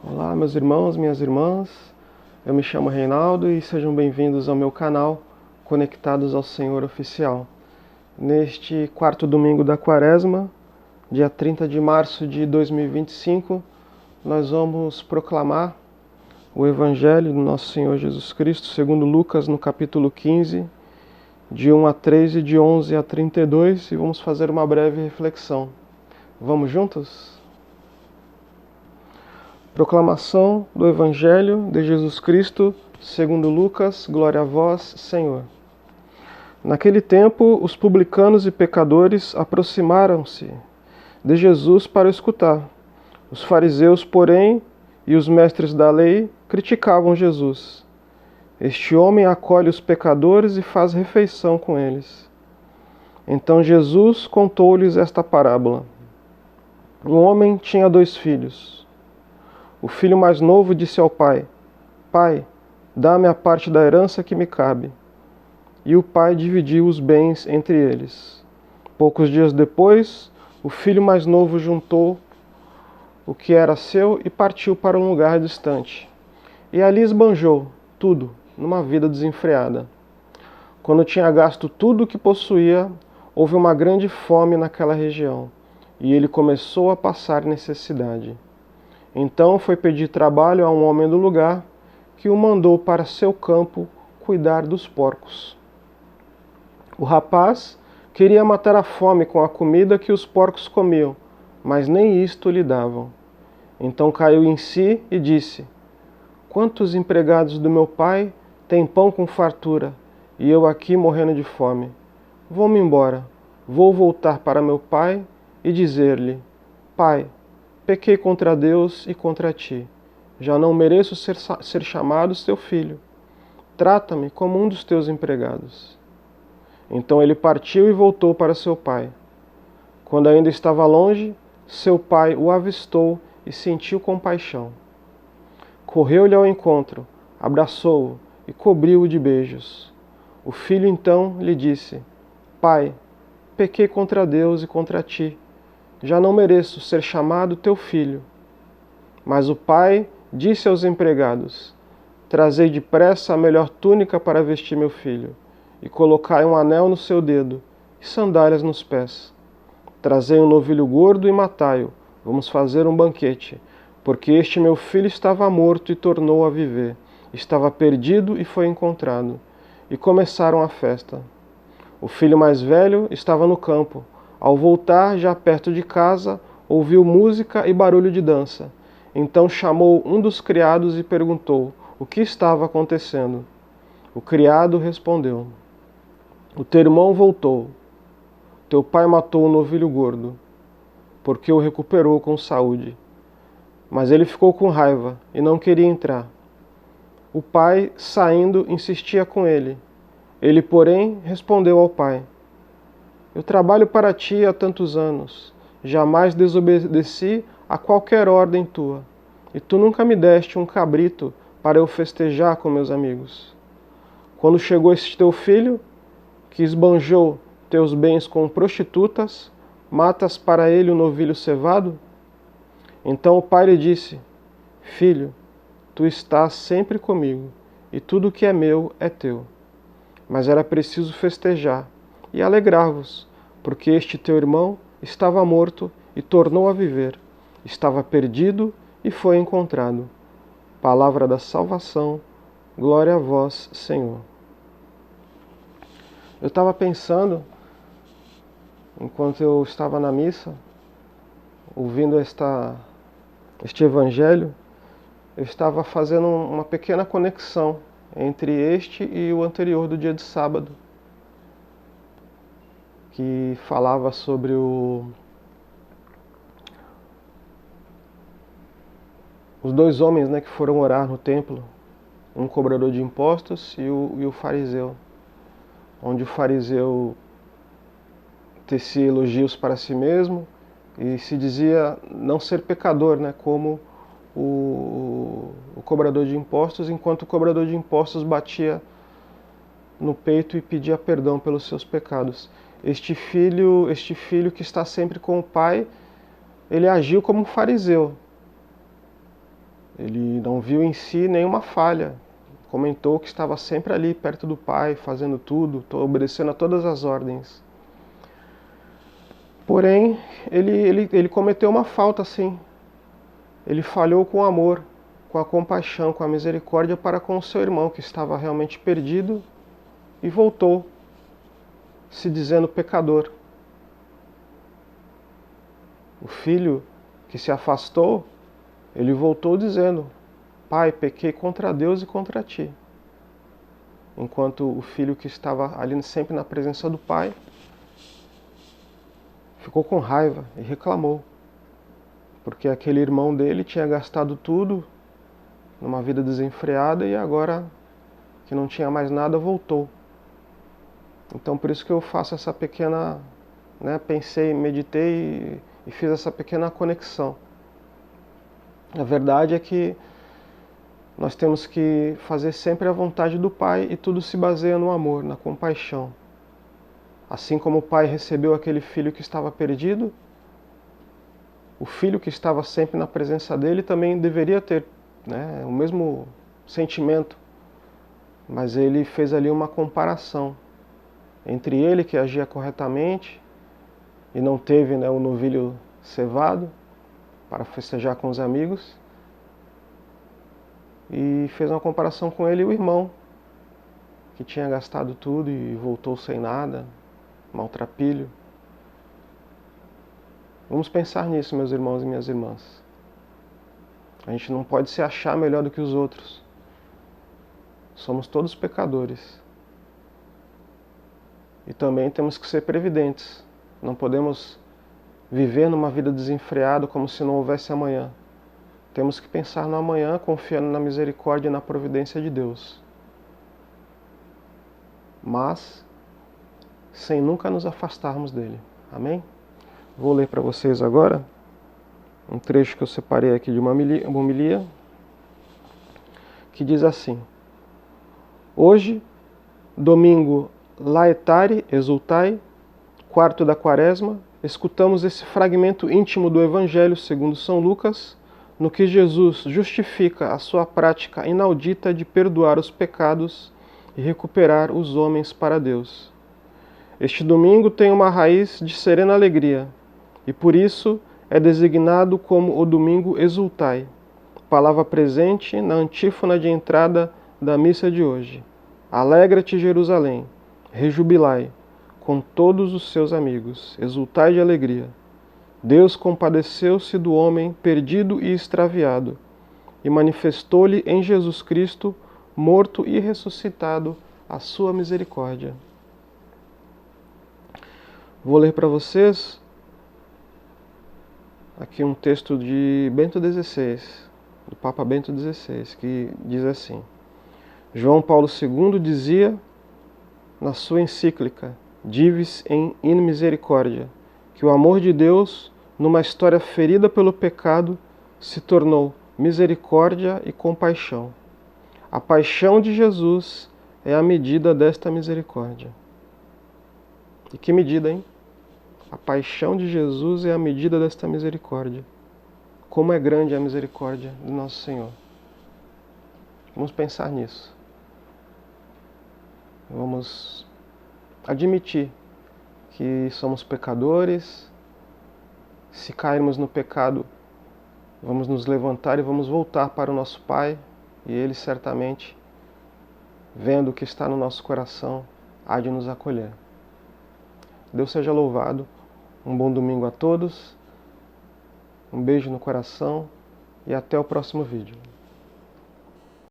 Olá, meus irmãos, minhas irmãs. Eu me chamo Reinaldo e sejam bem-vindos ao meu canal Conectados ao Senhor Oficial. Neste quarto domingo da Quaresma, dia 30 de março de 2025, nós vamos proclamar o Evangelho do nosso Senhor Jesus Cristo, segundo Lucas, no capítulo 15, de 1 a 3 e de 11 a 32, e vamos fazer uma breve reflexão. Vamos juntos? Proclamação do Evangelho de Jesus Cristo, segundo Lucas, glória a vós, Senhor. Naquele tempo, os publicanos e pecadores aproximaram-se de Jesus para escutar. Os fariseus, porém, e os mestres da lei criticavam Jesus. Este homem acolhe os pecadores e faz refeição com eles. Então Jesus contou-lhes esta parábola. Um homem tinha 2 filhos. O filho mais novo disse ao pai: Pai, dá-me a parte da herança que me cabe. E o pai dividiu os bens entre eles. Poucos dias depois, o filho mais novo juntou o que era seu e partiu para um lugar distante. E ali esbanjou tudo, numa vida desenfreada. Quando tinha gasto tudo o que possuía, houve uma grande fome naquela região, e ele começou a passar necessidade. Então foi pedir trabalho a um homem do lugar, que o mandou para seu campo cuidar dos porcos. O rapaz queria matar a fome com a comida que os porcos comiam, mas nem isto lhe davam. Então caiu em si e disse: Quantos empregados do meu pai têm pão com fartura, e eu aqui morrendo de fome? Vou-me embora, vou voltar para meu pai e dizer-lhe: Pai, pequei contra Deus e contra ti. Já não mereço ser chamado teu filho. Trata-me como um dos teus empregados. Então ele partiu e voltou para seu pai. Quando ainda estava longe, seu pai o avistou e sentiu compaixão. Correu-lhe ao encontro, abraçou-o e cobriu-o de beijos. O filho então lhe disse: Pai, pequei contra Deus e contra ti. Já não mereço ser chamado teu filho. Mas o pai disse aos empregados: Trazei depressa a melhor túnica para vestir meu filho, e colocai um anel no seu dedo, e sandálias nos pés. Trazei um novilho gordo e matai-o, vamos fazer um banquete, porque este meu filho estava morto e tornou a viver, estava perdido e foi encontrado. E começaram a festa. O filho mais velho estava no campo. Ao voltar, já perto de casa, ouviu música e barulho de dança. Então chamou um dos criados e perguntou o que estava acontecendo. O criado respondeu: O teu irmão voltou. Teu pai matou o novilho gordo, porque o recuperou com saúde. Mas ele ficou com raiva e não queria entrar. O pai, saindo, insistia com ele. Ele, porém, respondeu ao pai: Eu trabalho para ti há tantos anos, jamais desobedeci a qualquer ordem tua, e tu nunca me deste um cabrito para eu festejar com meus amigos. Quando chegou este teu filho, que esbanjou teus bens com prostitutas, matas para ele o novilho cevado? Então o pai lhe disse: Filho, tu estás sempre comigo, e tudo o que é meu é teu. Mas era preciso festejar e alegrar-vos, porque este teu irmão estava morto e tornou a viver, estava perdido e foi encontrado. Palavra da salvação, glória a vós, Senhor. Eu estava pensando, enquanto eu estava na missa, ouvindo este evangelho, eu estava fazendo uma pequena conexão entre este e o anterior do dia de sábado, que falava sobre os 2 homens, né, que foram orar no templo, um cobrador de impostos e o fariseu, onde o fariseu tecia elogios para si mesmo e se dizia não ser pecador, né, como o cobrador de impostos, enquanto o cobrador de impostos batia no peito e pedia perdão pelos seus pecados. Este filho que está sempre com o pai, ele agiu como um fariseu. Ele não viu em si nenhuma falha. Comentou que estava sempre ali, perto do Pai, fazendo tudo, obedecendo a todas as ordens. Porém, ele cometeu uma falta, sim. Ele falhou com o amor, com a compaixão, com a misericórdia para com o seu irmão, que estava realmente perdido, e voltou, se dizendo pecador. O filho que se afastou, ele voltou dizendo: Pai, pequei contra Deus e contra ti. Enquanto o filho que estava ali sempre na presença do Pai, ficou com raiva e reclamou, porque aquele irmão dele tinha gastado tudo numa vida desenfreada e agora que não tinha mais nada, voltou. Então por isso que eu faço essa pequena, pensei, meditei e fiz essa pequena conexão. A verdade é que nós temos que fazer sempre a vontade do Pai e tudo se baseia no amor, na compaixão. Assim como o pai recebeu aquele filho que estava perdido, o filho que estava sempre na presença dele também deveria ter, o mesmo sentimento. Mas ele fez ali uma comparação entre ele, que agia corretamente e não teve o novilho cevado para festejar com os amigos, e fez uma comparação com ele e o irmão, que tinha gastado tudo e voltou sem nada, maltrapilho. Vamos pensar nisso, meus irmãos e minhas irmãs. A gente não pode se achar melhor do que os outros. Somos todos pecadores. E também temos que ser previdentes. Não podemos viver numa vida desenfreada como se não houvesse amanhã. Temos que pensar no amanhã, confiando na misericórdia e na providência de Deus. Mas sem nunca nos afastarmos dele. Amém? Vou ler para vocês agora um trecho que eu separei aqui de uma homilia, que diz assim: Hoje, domingo Laetare Exultai, quarto da Quaresma, escutamos esse fragmento íntimo do Evangelho segundo São Lucas, no que Jesus justifica a sua prática inaudita de perdoar os pecados e recuperar os homens para Deus. Este domingo tem uma raiz de serena alegria, e por isso é designado como o domingo Exultai, palavra presente na antífona de entrada da missa de hoje. Alegra-te, Jerusalém, rejubilai, com todos os seus amigos, exultai de alegria. Deus compadeceu-se do homem perdido e extraviado, e manifestou-lhe em Jesus Cristo, morto e ressuscitado, a sua misericórdia. Vou ler para vocês aqui um texto de Bento XVI, do Papa Bento XVI, que diz assim: João Paulo II dizia na sua encíclica Divis in Misericordia, que o amor de Deus, numa história ferida pelo pecado, se tornou misericórdia e compaixão. A paixão de Jesus é a medida desta misericórdia. E que medida, hein? A paixão de Jesus é a medida desta misericórdia. Como é grande a misericórdia do nosso Senhor. Vamos pensar nisso. Vamos admitir que somos pecadores. Se cairmos no pecado, vamos nos levantar e vamos voltar para o nosso Pai. E Ele certamente, vendo o que está no nosso coração, há de nos acolher. Deus seja louvado. Um bom domingo a todos. Um beijo no coração e até o próximo vídeo.